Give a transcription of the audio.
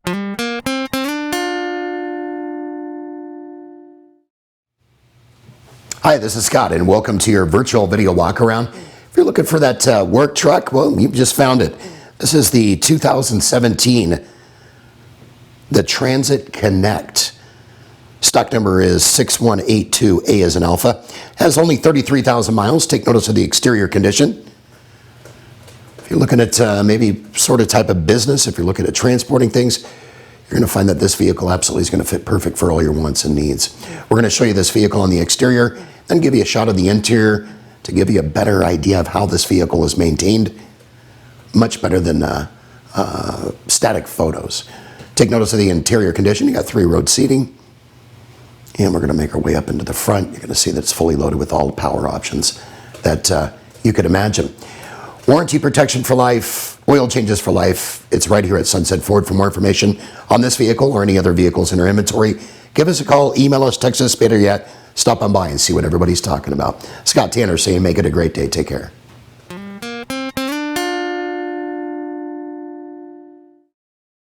Hi, this is Scott, and welcome to your virtual video walk-around. If you're looking for that work truck, well, you've just found it. This is the 2017, the Transit Connect. Stock number is 6182A as in Alpha. Has only 33,000 miles. Take notice of the exterior condition. If you're looking at maybe sort of type of business, if you're looking at transporting things, you're going to find that this vehicle absolutely is going to fit perfect for all your wants and needs. We're going to show you this vehicle on the exterior, then give you a shot of the interior to give you a better idea of how this vehicle is maintained. Much better than static photos. Take notice of the interior condition. You got 3-row seating. And we're going to make our way up into the front. You're going to see that it's fully loaded with all the power options that you could imagine. Warranty protection for life, oil changes for life. It's right here at Sunset Ford. For more information on this vehicle or any other vehicles in our inventory, give us a call, email us, text us, better yet, stop on by and see what everybody's talking about. Scott Tanner saying make it a great day. Take care.